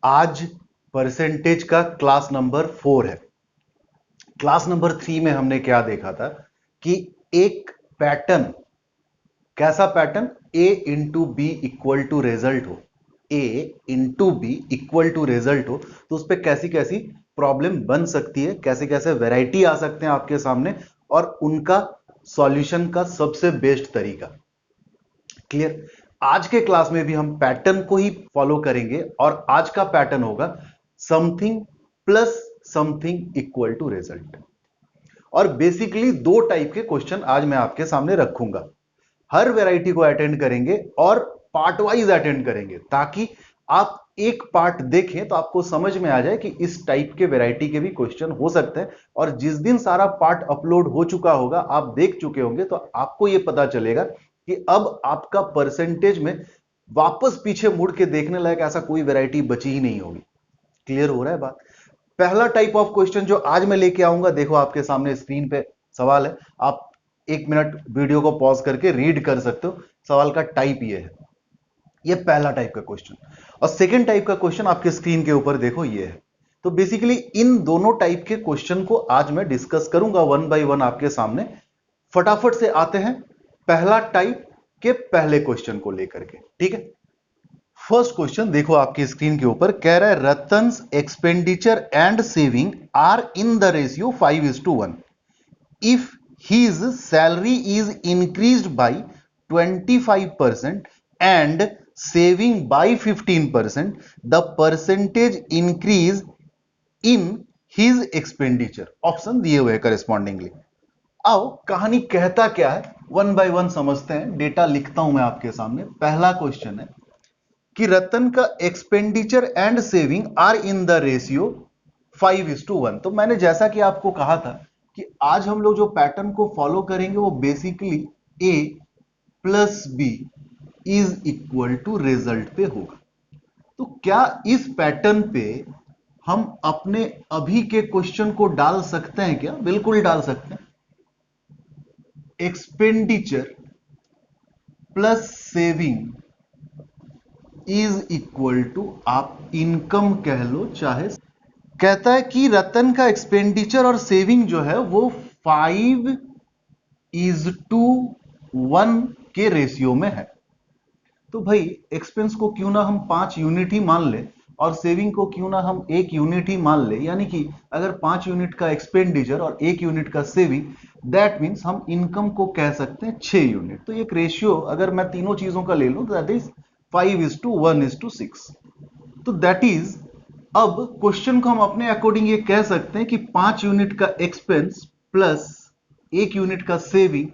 आज परसेंटेज का class number 4 है। क्लास नंबर 3 में हमने क्या देखा था कि एक पैटर्न, कैसा pattern, a into b equal to result हो, a into b equal to result हो, तो उस पर कैसी कैसी प्रॉब्लम बन सकती है, कैसे कैसे वैरायटी आ सकते हैं आपके सामने, और उनका सॉल्यूशन का सबसे बेस्ट तरीका। क्लियर? आज के क्लास में भी हम पैटर्न को ही फॉलो करेंगे और आज का पैटर्न होगा something plus something equal to result. और बेसिकली दो टाइप के क्वेश्चन आज मैं आपके सामने रखूंगा। हर वैरायटी को अटेंड करेंगे और पार्ट वाइज अटेंड करेंगे, ताकि आप एक पार्ट देखें तो आपको समझ में आ जाए कि इस टाइप के वैरायटी के भी क्वेश्चन हो सकते हैं। और जिस दिन सारा पार्ट अपलोड हो चुका होगा, आप देख चुके होंगे, तो आपको यह पता चलेगा कि अब आपका परसेंटेज में वापस पीछे मुड़ के देखने लायक ऐसा कोई वैरायटी बची ही नहीं होगी। क्लियर हो रहा है बात? पहला टाइप ऑफ क्वेश्चन जो आज मैं लेके आऊंगा, देखो आपके सामने स्क्रीन पे सवाल है, आप 1 मिनट वीडियो को पॉज करके रीड कर सकते हो। सवाल का टाइप ये है, ये पहला टाइप का क्वेश्चन। और सेकंड टाइप का क्वेश्चन आपके स्क्रीन के ऊपर देखो, ये है। तो बेसिकली इन दोनों टाइप के क्वेश्चन को आज मैं डिस्कस करूंगा वन बाय वन आपके सामने। फटाफट से आते हैं पहला टाइप के पहले क्वेश्चन को लेकर के, ठीक है। फर्स्ट क्वेश्चन देखो आपकी स्क्रीन के ऊपर, कह रहा है रतन्स expenditure and saving are in the ratio 5:1। If his salary is increased by 25% and saving by 15%, the percentage increase in his expenditure, option दिए हुए करस्पॉन्डिंगली। आओ कहानी कहता क्या है, वन बाय वन समझते हैं। डेटा लिखता हूं मैं आपके सामने। पहला क्वेश्चन है कि रतन का expenditure and saving are in the ratio 5:1। तो मैंने जैसा कि आपको कहा था कि आज हम लोग जो पैटर्न को फॉलो करेंगे वो basically A plus B is equal to result पे होगा। तो क्या इस पैटर्न पे हम अपने अभी के क्वेश्चन को डाल सकते हैं क्या? बिल्कुल डाल सकते हैं। Expenditure plus saving is equal to, आप इनकम कह लो चाहे। कहता है कि रतन का एक्सपेंडिचर और सेविंग जो है वो 5:1 के रेशियो में है। तो भाई एक्सपेंस को क्यों ना हम 5 यूनिट ही मान ले और सेविंग को क्यों ना हम 1 यूनिट ही मान ले, यानी कि अगर 5 यूनिट का एक्सपेंडिचर और 1 यूनिट का सेविंग, दैट मीन्स हम इनकम को कह सकते हैं 6 यूनिट। तो एक रेशियो अगर मैं तीनों चीजों का ले लूं, दैट इज 5:1:6। तो दैट इज, अब क्वेश्चन को हम अपने अकॉर्डिंग ये कह सकते हैं कि 5 यूनिट का एक्सपेंस प्लस 1 यूनिट का saving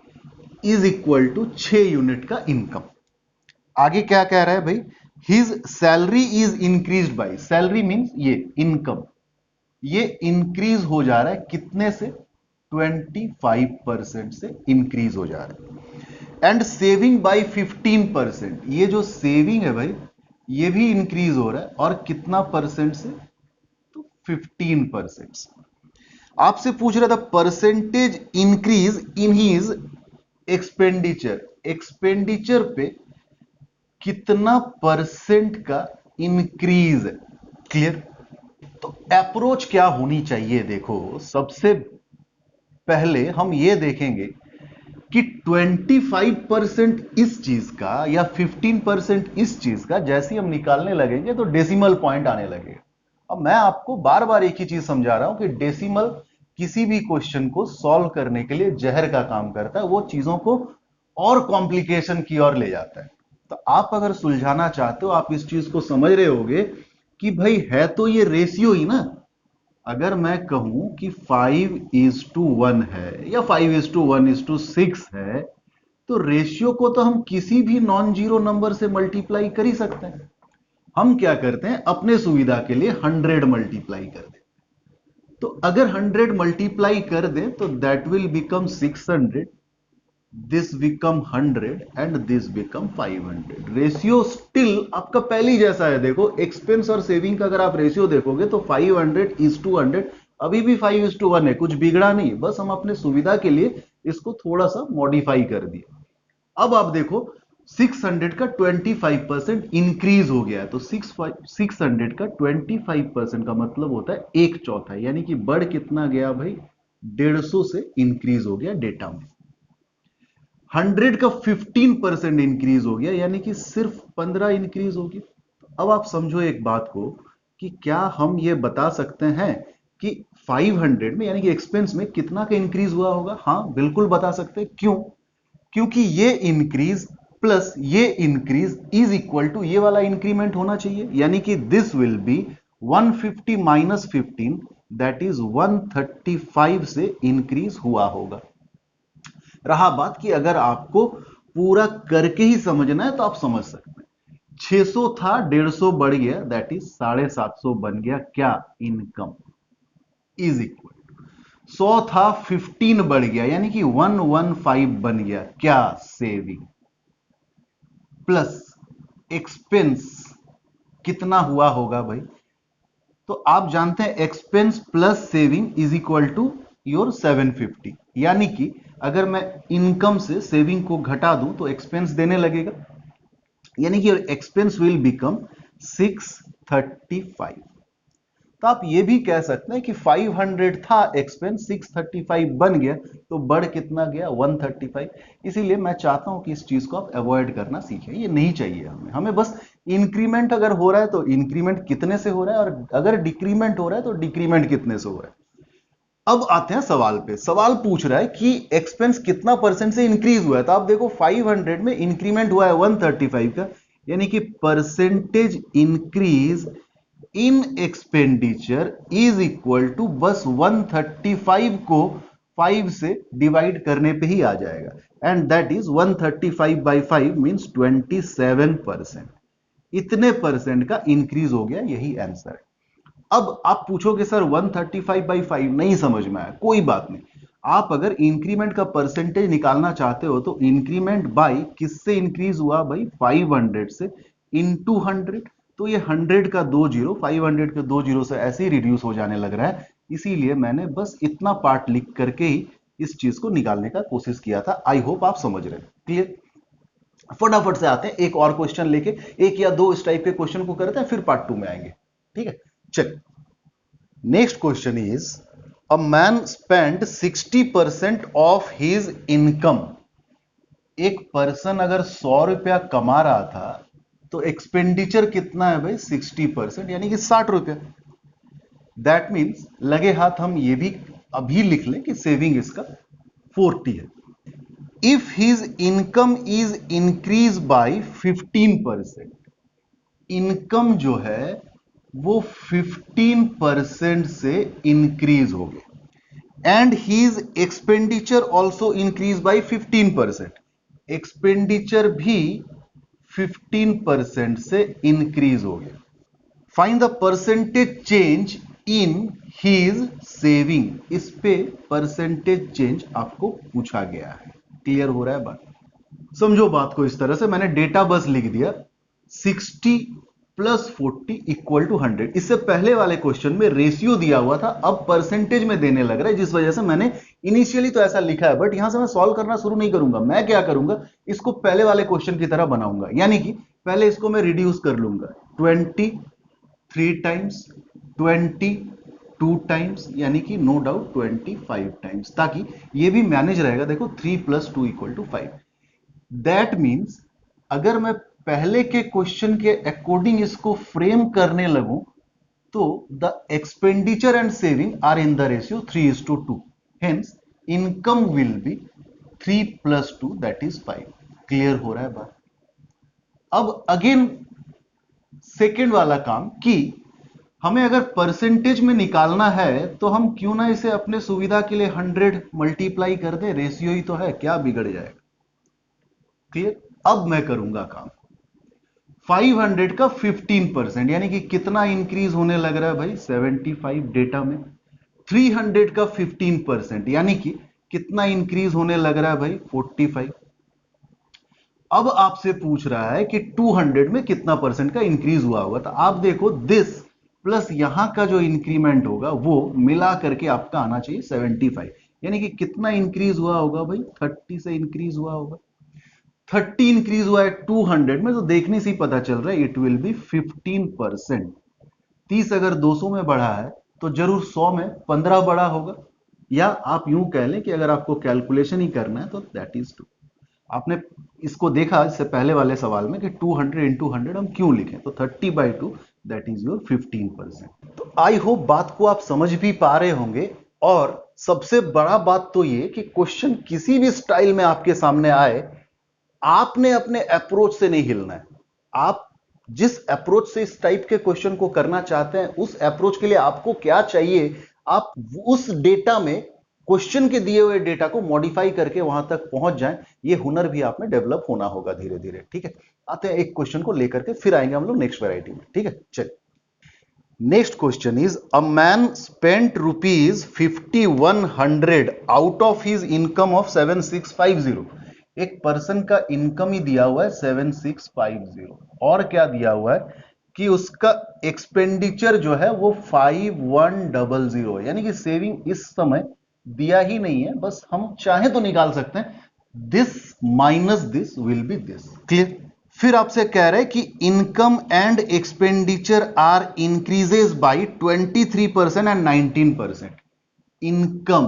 is equal to 6 unit का इनकम। आगे क्या कह रहा है भाई, his salary is increase by, salary means ये इनकम, ये इंक्रीज हो जा रहा है कितने से? 25% से इंक्रीज हो जा रहा है। एंड सेविंग बाय 15%, ये जो सेविंग है भाई ये भी इंक्रीज हो रहा है, और कितना परसेंट से? तो 15% से। आपसे पूछ रहा था percentage increase in his expenditure, expenditure पे कितना परसेंट का इंक्रीज है। क्लियर? तो अप्रोच क्या होनी चाहिए? देखो सबसे पहले हम ये देखेंगे कि 25% इस चीज का या 15% इस चीज का जैसे हम निकालने लगेंगे तो डेसिमल पॉइंट आने लगेगा। अब मैं आपको बार बार एक ही चीज समझा रहा हूं कि डेसिमल किसी भी क्वेश्चन को सॉल्व करने के लिए जहर का काम करता है, वो चीजों को और कॉम्प्लिकेशन की ओर ले जाता है। तो आप अगर सुलझाना चाहते हो, आप इस चीज को समझ रहे होगे कि भाई है तो ये रेशियो ही ना। अगर मैं कहूं कि 5:1 है या 5:1:6 है, तो रेशियो को तो हम किसी भी नॉन जीरो नंबर से मल्टीप्लाई कर ही सकते हैं। हम क्या करते हैं, अपने सुविधा के लिए 100 मल्टीप्लाई कर दें। तो अगर 100 मल्टीप्लाई कर दें तो that will become 600, this become 100 and this become 500। Ratio still आपका पहले ही जैसा है। देखो एक्सपेंस और सेविंग का अगर आप रेशियो देखोगे तो 500:100 अभी भी 5:1 है, कुछ बिगड़ा नहीं, बस हम अपने सुविधा के लिए इसको थोड़ा सा मॉडिफाई कर दिए। अब आप देखो 600 का 25% इंक्रीज हो गया है, तो 600 का 25% का मतलब होता है 1/4, यानी कि बढ़ कितना गया भाई, 150 से इंक्रीज हो गया डेटा में। 100 का 15% इंक्रीज हो गया, यानी कि सिर्फ 15 इंक्रीज हो गया। अब आप समझो एक बात को कि क्या हम ये बता सकते हैं कि 500 में यानी कि एक्सपेंस में कितना का इंक्रीज हुआ होगा? हाँ बिल्कुल बता सकते हैं। क्यों? क्योंकि ये इंक्रीज प्लस ये इंक्रीज इज इक्वल टू ये वाला इंक्रीमेंट होना चाहिए, यानी कि this will B 150 minus 15, that is 135 से इंक्रीज हुआ होगा। रहा बात कि अगर आपको पूरा करके ही समझना है तो आप समझ सकते हैं। 600 था, 150 बढ़ गया, दैट इज 750 बन गया क्या? इनकम इज इक्वल 100 था, 15 बढ़ गया, यानी कि 115 बन गया क्या? सेविंग। प्लस एक्सपेंस कितना हुआ होगा भाई? तो आप जानते हैं expense plus saving is equal to your 750, यानी कि अगर मैं इनकम से सेविंग को घटा दूं तो एक्सपेंस देने लगेगा, यानी कि एक्सपेंस विल बिकम 635। तो आप ये भी कह सकते हैं कि 500 था एक्सपेंस, 635 बन गया, तो बढ़ कितना गया? 135। इसीलिए मैं चाहता हूं कि इस चीज को आप अवॉइड करना सीखें, ये नहीं चाहिए हमें बस इंक्रीमेंट अगर हो रहा है तो इंक्रीमेंट कितने से हो रहा है, और अगर डिक्रीमेंट हो रहा है तो डिक्रीमेंट कितने से हो रहा है। अब आते हैं सवाल पे। सवाल पूछ रहा है कि एक्सपेंस कितना परसेंट से इंक्रीज हुआ है, तो आप देखो 500 में इंक्रीमेंट हुआ है 135 का, यानी कि percentage increase in expenditure is equal to बस 135 को 5 से डिवाइड करने पे ही आ जाएगा, and that is 135 by 5 means 27%। इतने परसेंट का इंक्रीज हो गया, यही आंसर है। अब आप पूछोगे सर 135 बाई 5 नहीं समझ में आया, कोई बात नहीं। आप अगर इंक्रीमेंट का परसेंटेज निकालना चाहते हो तो इंक्रीमेंट बाई किससे इंक्रीज हुआ भाई? 500 से इनटू 100। तो ये 100 का 2 जीरो, 500 के 2 जीरो से ऐसे ही रिड्यूस हो जाने लग रहा है, इसीलिए मैंने बस इतना पार्ट लिख करके ही इस चीज को निकालने का कोशिश किया था। आई होप आप समझ रहे हैं। क्लियर? फटाफट से आते हैं एक और क्वेश्चन लेके, एक या दो इस टाइप के क्वेश्चन को करते हैं, फिर पार्ट 2 में आएंगे। ठीक है, चल। Next question is a man spend 60% of his income. एक पर्सन अगर 100 रुपया कमा रहा था तो एक्सपेंडिचर कितना है भाई? 60%, यानी कि 60 रुपया। दैट मीन्स लगे हाथ हम ये भी अभी लिख लें कि सेविंग इसका 40 है। If his income is increase by 15%, income जो है वो 15% से इंक्रीज हो गए, and his expenditure also increase by 15%, expenditure भी 15% से इंक्रीज हो गया। Find the percentage change in his saving. इस पे परसेंटेज चेंज आपको पूछा गया है। क्लियर हो रहा है बात? समझो बात को इस तरह से, मैंने डेटा बस लिख दिया 60 प्लस 40 इक्वल टू 100। इससे पहले वाले क्वेश्चन में रेशियो दिया हुआ था, अब परसेंटेज में देने लग रहा है, जिस वजह से मैंने इनिशियली तो ऐसा लिखा है, बट यहां से मैं सॉल्व करना शुरू नहीं करूंगा। मैं क्या करूंगा, इसको पहले वाले क्वेश्चन की तरह बनाऊंगा, यानी कि पहले इसको मैं रिड्यूस कर लूंगा 23 टाइम्स, 22 टाइम्स, यानी कि नो डाउट 25 टाइम्स, ताकि ये भी मैनेज रहेगा। देखो 3 plus 2 equal to 5। That means अगर मैं पहले के क्वेश्चन के अकॉर्डिंग इसको फ्रेम करने लगूं तो the expenditure and saving are in the ratio 3:2। Hence income will be 3 plus 2 that is 5। Clear हो रहा है बात? अब अगेन सेकेंड वाला काम कि हमें अगर परसेंटेज में निकालना है तो हम क्यों ना इसे अपने सुविधा के लिए 100 मल्टीप्लाई कर दे, रेशियो ही तो है, क्या बिगड़ जाएगा। क्लियर? अब मैं करूंगा काम 500 का 15%, यानी कि कितना इंक्रीज होने लग रहा है भाई? 75 डेटा में। 300 का 15%, यानी कि कितना इंक्रीज होने लग रहा है भाई? 45। अब आपसे पूछ रहा है कि 200 में कितना परसेंट का इंक्रीज हुआ होगा, तो आप देखो दिस प्लस यहां का जो इंक्रीमेंट होगा वो मिला करके आपका आना चाहिए 75, यानी कि कितना इंक्रीज हुआ होगा भाई? 30 से इंक्रीज हुआ होगा। 30 इंक्रीज हुआ है 200 में, तो देखने से ही पता चल रहा है इट विल बी 15%। 30 अगर 200 में बढ़ा है तो जरूर 100 में 15 बढ़ा होगा। या आप यूं कह लें कि अगर आपको कैलकुलेशन ही करना है तो दैट इज 2। आपने इसको देखा इससे पहले वाले सवाल में कि 200 इंटू 100 हम क्यों लिखें, तो 30/2 दैट इज योर 15%। तो आई होप बात को आप समझ भी पा रहे होंगे। और सबसे बड़ा बात तो ये कि क्वेश्चन किसी भी स्टाइल में आपके सामने आए, आपने अपने अप्रोच से नहीं हिलना है। आप जिस अप्रोच से इस टाइप के क्वेश्चन को करना चाहते हैं, उस अप्रोच के लिए आपको क्या चाहिए, आप उस डेटा में क्वेश्चन के दिए हुए डेटा को मॉडिफाई करके वहां तक पहुंच जाएं। ये हुनर भी आप में डेवलप होना होगा धीरे धीरे। ठीक है, आते हैं एक क्वेश्चन को लेकर के, फिर आएंगे हम लोग नेक्स्ट वैरायटी में। ठीक है, चलिए। Next question is a man spent ₹5100 out of his income of 7650। एक पर्सन का इनकम ही दिया हुआ है 7650, और क्या दिया हुआ है कि उसका एक्सपेंडिचर जो है वो 5100, यानी कि सेविंग इस समय दिया ही नहीं है, बस हम चाहे तो निकाल सकते हैं। This minus this will be this. Clear? फिर आपसे कह रहे हैं कि income and expenditure are increases by 23% and 19%। Income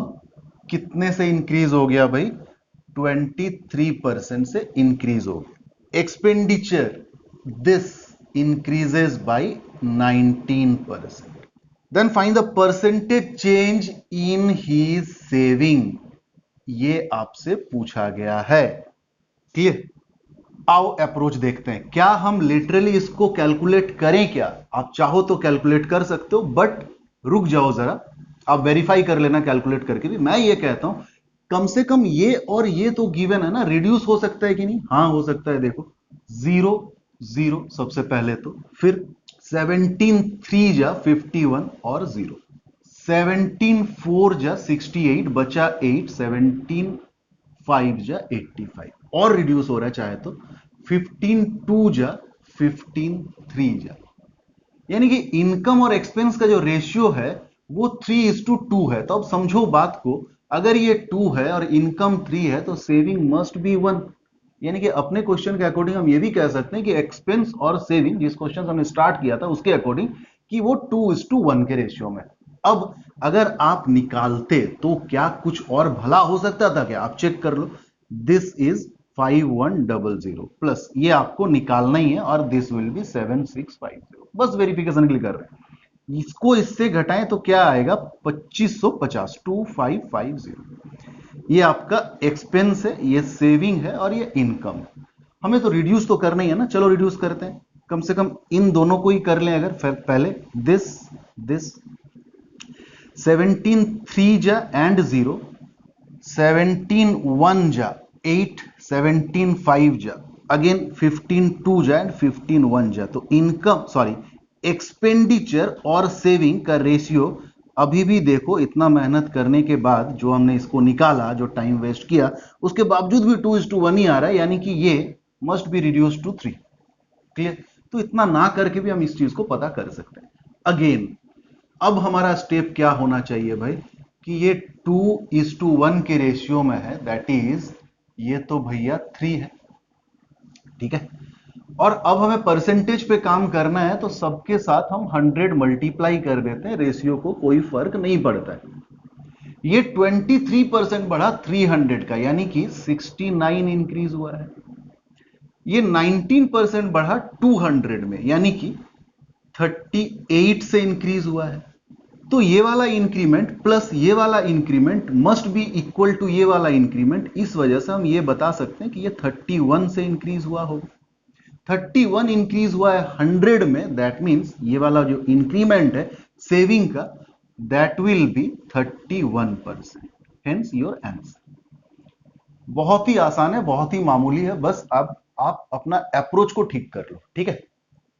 कितने से इंक्रीज हो गया भाई? 23% से इंक्रीज हो गया। Expenditure this increases by 19%। Then find the percentage change in his saving. ये आपसे पूछा गया है। क्लियर? आओ अप्रोच देखते हैं। क्या हम लिटरली इसको कैलकुलेट करें? क्या आप चाहो तो कैलकुलेट कर सकते हो, बट रुक जाओ जरा, आप वेरीफाई कर लेना कैलकुलेट करके भी। मैं ये कहता हूं कम से कम ये और ये तो गिवन है ना, रिड्यूस हो सकता है कि नहीं? हाँ हो सकता है। देखो 0 0 सबसे पहले, तो फिर 17 3 जा 51 और 0, 17 4 जा 68 बचा 8, 17 5 जा 85 और रिड्यूस हो रहा है चाहे तो 15 2 जा 15 3 जा, यानी कि इनकम और एक्सपेंस का जो रेशियो है वो 3:2 है। तो अब समझो बात को, अगर ये 2 है और इनकम 3 है तो सेविंग मस्ट बी 1। यानी कि अपने क्वेश्चन के अकॉर्डिंग हम ये भी कह सकते हैं कि एक्सपेंस और सेविंग, जिस क्वेश्चन हमने स्टार्ट किया था उसके अकॉर्डिंग, कि वो 2:1 के रेशियो में। अब अगर आप निकालते तो क्या कुछ और भला हो सकता था क्या? आप चेक कर लो। दिस इज 5100 प्लस ये आपको निकालना ही है, और दिस विल बी 7650। बस वेरिफिकेशन के लिए कर रहे हैं। इसको इससे घटाएं तो क्या आएगा? 2550, 2550। ये आपका एक्सपेंस है, ये सेविंग है, और ये इनकम है। हमें तो रिड्यूस तो करना ही है ना, चलो रिड्यूस करते हैं। कम से कम इन दोनों को ही कर लें। अगर पहले दिस 17 3 जा एंड 0, 17 1 जा 8, 17 5 जा अगेन 15 2 जा एंड 15 1 जा। तो इनकम सॉरी एक्सपेंडिचर और सेविंग का रेशियो अभी भी देखो, इतना मेहनत करने के बाद जो हमने इसको निकाला, जो टाइम वेस्ट किया, उसके बावजूद भी 2:1 ही आ रहा है, यानी कि ये must be reduce to 3। Clear? तो इतना ना करके भी हम इस चीज को पता कर सकते हैं। अगेन अब हमारा स्टेप क्या होना चाहिए भाई, कि ये 2:1 के रेशियो में है, दैट इज ये तो भैया 3 है। ठीक है, और अब हमें परसेंटेज पे काम करना है, तो सबके साथ हम 100 मल्टीप्लाई कर देते हैं, रेशियो को कोई फर्क नहीं पड़ता है। ये 23% बढ़ा 300 का, यानी कि 69 इंक्रीज हुआ है। ये 19% बढ़ा 200 में, यानी कि 38 से इंक्रीज हुआ है। तो ये वाला इंक्रीमेंट प्लस ये वाला increment must be equal to ये वाला इंक्रीमेंट। इस वजह से हम ये बता सकते हैं कि ये 31 से इंक्रीज हुआ होगा। 31 इंक्रीज हुआ है 100 में, दैट मीन्स ये वाला जो इंक्रीमेंट है सेविंग का, that will be 31%। Hence your answer. बहुत ही आसान है, बहुत ही मामूली है, बस अब आप अपना अप्रोच को ठीक कर लो। ठीक है,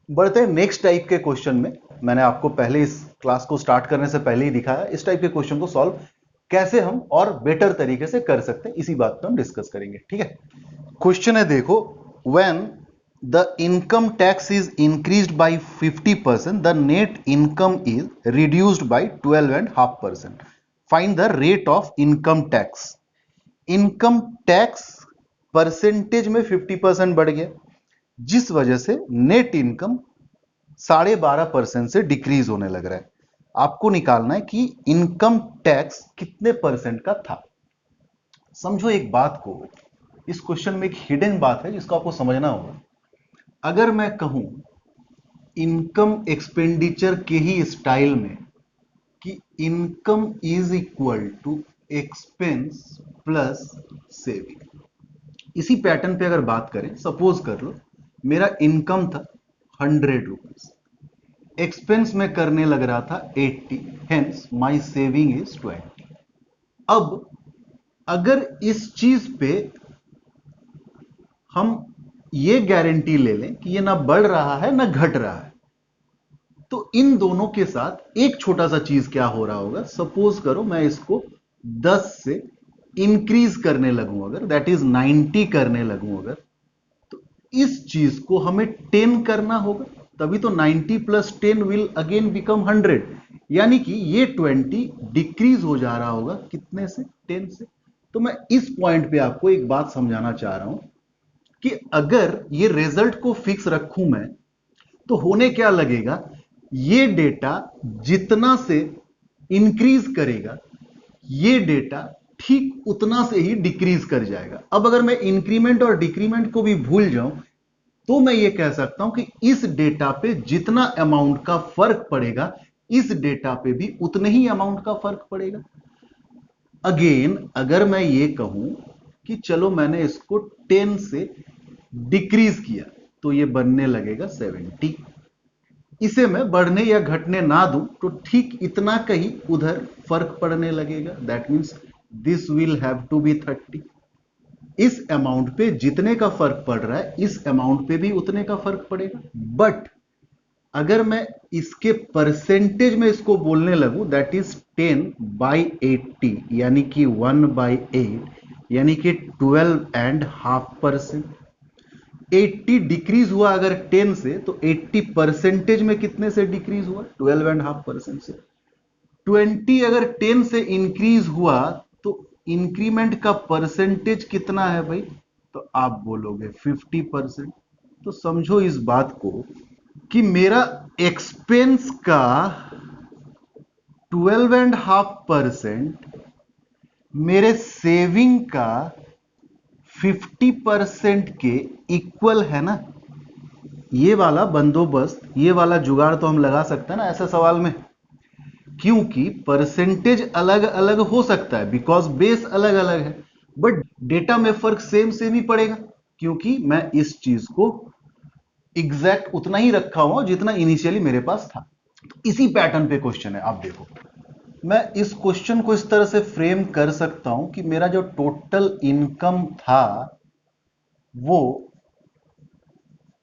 बढ़ते हैं नेक्स्ट टाइप के क्वेश्चन में। मैंने आपको पहले इस क्लास को स्टार्ट करने से पहले ही दिखाया, इस टाइप के क्वेश्चन को सॉल्व कैसे हम और बेटर तरीके से कर सकते हैं, इसी बात पर हम डिस्कस करेंगे। ठीक है, क्वेश्चन है देखो, when the income tax is increased by 50%, the net income is reduced by 12.5%। Find the rate of income tax. Income tax percentage में 50% बढ़ गया, जिस वजह से नेट इनकम 12.5% से डिक्रीज होने लग रहा है। आपको निकालना है कि इनकम टैक्स कितने परसेंट का था। समझो एक बात को, इस क्वेश्चन में एक हिडन बात है जिसको आपको समझना होगा। अगर मैं कहूं इनकम एक्सपेंडिचर के ही स्टाइल में कि income is equal to expense plus saving, इसी पैटर्न पे अगर बात करें, सपोज कर लो मेरा इनकम था 100 रुपीज, एक्सपेंस में करने लग रहा था 80, हेंस माई सेविंग इज 20। अब अगर इस चीज पे हम ये गारंटी ले लें कि ये ना बढ़ रहा है ना घट रहा है, तो इन दोनों के साथ एक छोटा सा चीज क्या हो रहा होगा। सपोज करो मैं इसको 10 से इंक्रीज करने लगूं, अगर दैट इज 90 करने लगूं अगर, तो इस चीज को हमें 10 करना होगा, तभी तो 90 प्लस 10 विल अगेन बिकम 100, यानी कि ये 20 डिक्रीज हो जा रहा होगा कितने से, 10 से। तो मैं इस पॉइंट पे आपको एक बात समझाना चाह रहा हूं कि अगर ये रिजल्ट को फिक्स रखूं मैं, तो होने क्या लगेगा, ये डेटा जितना से इंक्रीज करेगा ये डेटा ठीक उतना से ही डिक्रीज कर जाएगा। अब अगर मैं इंक्रीमेंट और डिक्रीमेंट को भी भूल जाऊं, तो मैं ये कह सकता हूं कि इस डेटा पे जितना अमाउंट का फर्क पड़ेगा, इस डेटा पे भी उतने ही अमाउंट का फर्क पड़ेगा। अगेन अगर मैं ये कहूं कि चलो मैंने इसको 10 से डिक्रीज किया, तो ये बनने लगेगा 70। इसे मैं बढ़ने या घटने ना दूं, तो ठीक इतना का ही उधर फर्क पड़ने लगेगा, that means this will have to be 30। इस अमाउंट पे जितने का फर्क पड़ रहा है, इस अमाउंट पे भी उतने का फर्क पड़ेगा। बट अगर मैं इसके परसेंटेज में इसको बोलने लगूं, दैट इज 10/80, यानी कि 1/8, यानी कि 12.5%। 80 डिक्रीज हुआ अगर 10 से, तो 80 परसेंटेज में कितने से डिक्रीज हुआ, 12.5% से। 20 अगर 10 से इंक्रीज हुआ, तो इंक्रीमेंट का परसेंटेज कितना है भाई, तो आप बोलोगे 50%। तो समझो इस बात को कि मेरा एक्सपेंस का 12.5% मेरे सेविंग का 50% के इक्वल है ना। ये वाला बंदोबस्त, ये वाला जुगाड़ तो हम लगा सकते हैं ना ऐसे सवाल में, क्योंकि परसेंटेज अलग अलग हो सकता है बिकॉज बेस अलग अलग है, बट डेटा में फर्क सेम सेम ही पड़ेगा, क्योंकि मैं इस चीज को एग्जैक्ट उतना ही रखा हुआ जितना इनिशियली मेरे पास था। तो इसी पैटर्न पे क्वेश्चन है। आप देखो, मैं इस क्वेश्चन को इस तरह से फ्रेम कर सकता हूं कि मेरा जो टोटल इनकम था, वो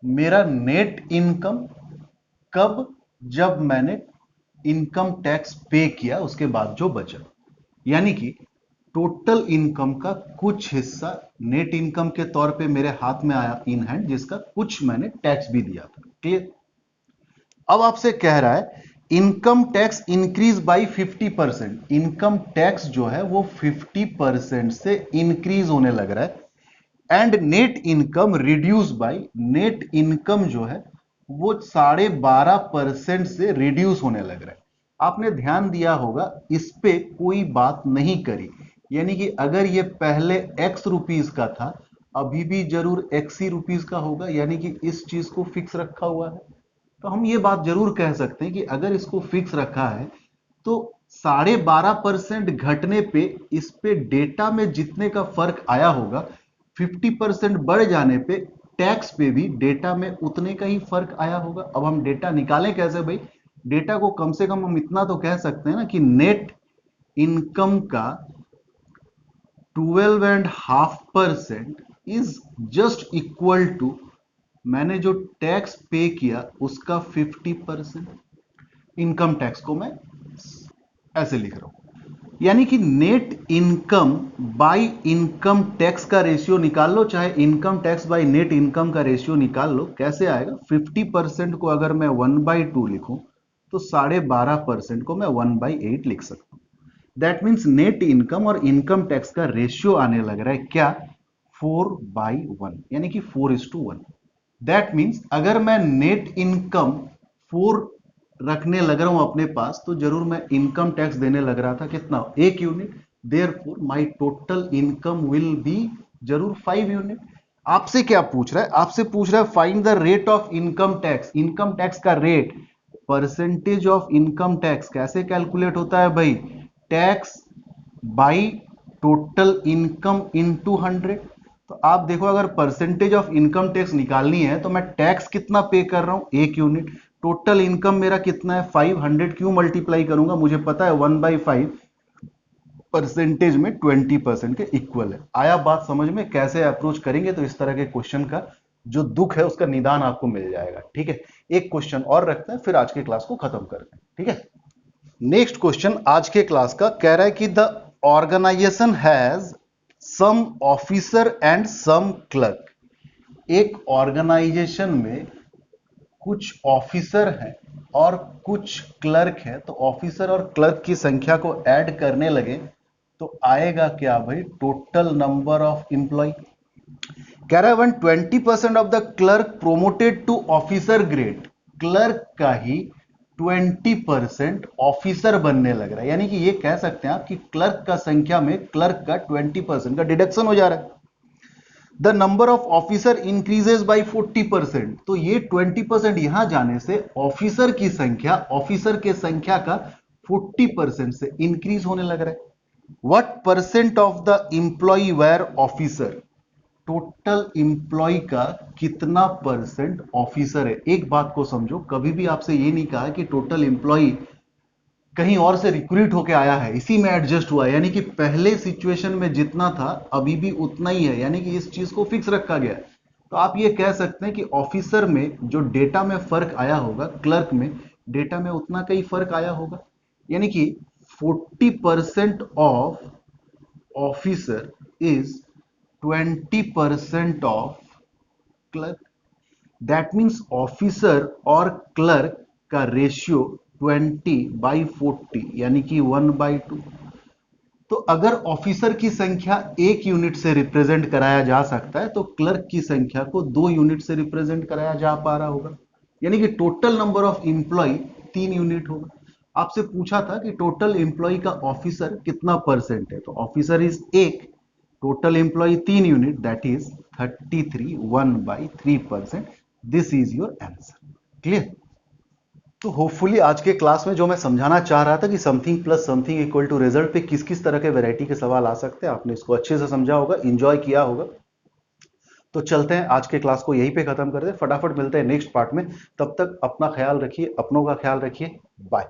मेरा नेट इनकम कब, जब मैंने इनकम टैक्स पे किया उसके बाद जो बचा, यानी कि टोटल इनकम का कुछ हिस्सा नेट इनकम के तौर पे मेरे हाथ में आया इन हैंड, जिसका कुछ मैंने टैक्स भी दिया था। क्लियर। अब आपसे कह रहा है income tax increase by 50%, income tax जो है वो 50% से इंक्रीज होने लग रहा है, and net income reduce by, net income जो है वो 12.5% से रिड्यूस होने लग रहा है। आपने ध्यान दिया होगा इस पे कोई बात नहीं करी, यानी कि अगर ये पहले x रुपीज का था, अभी भी जरूर x ही रुपीज का होगा, यानी कि इस चीज को फिक्स रखा हुआ है। तो हम ये बात जरूर कह सकते हैं कि अगर इसको फिक्स रखा है, तो 12.5% घटने पे इस पे डेटा में जितने का फर्क आया होगा, 50% बढ़ जाने पे टैक्स पे भी डेटा में उतने का ही फर्क आया होगा। अब हम डेटा निकालें कैसे भाई, डेटा को कम से कम हम इतना तो कह सकते हैं ना कि नेट इनकम का 12.5% इज जस्ट इक्वल टू, मैंने जो टैक्स पे किया उसका 50%। इनकम टैक्स को मैं ऐसे लिख रहा हूं, यानी कि net income by income tax का रेशियो निकाल लो, चाहे income tax by net income का रेशियो निकाल लो। कैसे आएगा, 50% को अगर मैं 1/2 लिखूं, तो 12.5% को मैं 1/8 लिख सकता हूं। दैट मीन्स नेट इनकम और इनकम टैक्स का रेशियो आने लग रहा है क्या, 4/1 यानी कि 4:1। दैट मीन्स अगर मैं नेट इनकम 4 रखने लग रहा हूं अपने पास तो जरूर मैं इनकम टैक्स देने लग रहा था कितना, 1 unit. Therefore my total income will B जरूर 5 यूनिट। आपसे क्या पूछ रहा है, आपसे पूछ रहा है find the rate of income tax. Income tax का rate, percentage of income tax कैसे कैलकुलेट होता है भाई, tax by total income into 100। तो आप देखो अगर परसेंटेज ऑफ इनकम टैक्स निकालनी है तो मैं टैक्स कितना पे कर रहा हूं, 1 यूनिट। टोटल इनकम मेरा कितना है 500, क्यों मल्टीप्लाई करूंगा, मुझे पता है 1/5 परसेंटेज में 20% के इक्वल है। आया बात समझ में, कैसे अप्रोच करेंगे तो इस तरह के क्वेश्चन का जो दुख है उसका निदान आपको मिल जाएगा। ठीक है, एक क्वेश्चन और रखते हैं फिर आज के क्लास को खत्म करते हैं। ठीक है, नेक्स्ट क्वेश्चन आज के क्लास का कह रहा है कि the organisation has some officer and some clerk. एक ऑर्गेनाइजेशन में कुछ ऑफिसर हैं और कुछ क्लर्क हैं, तो ऑफिसर और क्लर्क की संख्या को ऐड करने लगे तो आएगा क्या भाई, टोटल नंबर ऑफ इंप्लॉय। कह रहा है one 20% of the clerk promoted to officer grade, clerk का ही 20% ऑफिसर बनने लग रहा है। यानी कि ये कह सकते हैं आप कि क्लर्क का संख्या में क्लर्क का 20% का डिडक्शन हो जा रहा है। The number of officer increases by 40%, तो ये 20% यहां जाने से ऑफिसर की संख्या, ऑफिसर के संख्या का 40% से इंक्रीज होने लग रहा है। What percent of the employee were officer, total employee का कितना परसेंट ऑफिसर है। एक बात को समझो, कभी भी आपसे ये नहीं कहा कि टोटल इंप्लॉय कहीं और से रिक्रूट होके आया है, इसी में एडजस्ट हुआ है, यानी कि पहले सिचुएशन में जितना था अभी भी उतना ही है, यानी कि इस चीज को फिक्स रखा गया है। तो आप ये कह सकते हैं कि ऑफिसर में जो डेटा में फर्क आया होगा, क्लर्क में डेटा में उतना का ही फर्क आया होगा। यानी कि 40% of officer is 20% of clerk. That means officer और क्लर्क का रेशियो 20/40 यानी कि 1/2। तो अगर ऑफिसर की संख्या 1 यूनिट से रिप्रेजेंट कराया जा सकता है तो क्लर्क की संख्या को 2 यूनिट से रिप्रेजेंट कराया जा पा रहा होगा, यानी कि total number of employee 3 unit होगा। आपसे पूछा था कि टोटल इंप्लॉय का ऑफिसर कितना परसेंट है, तो officer is 1, total employee 3 unit, that is 33, 1/3%। This is your answer. Clear. तो होपफुली आज के क्लास में जो मैं समझाना चाह रहा था कि something plus something equal to result पे किस किस तरह के वैरायटी के सवाल आ सकते हैं, आपने इसको अच्छे से समझा होगा, इंजॉय किया होगा। तो चलते हैं आज के क्लास को यहीं पे खत्म करते हैं, फटाफट मिलते हैं नेक्स्ट पार्ट में। तब तक अपना ख्याल रखिए, अपनों का ख्याल रखिए, बाय।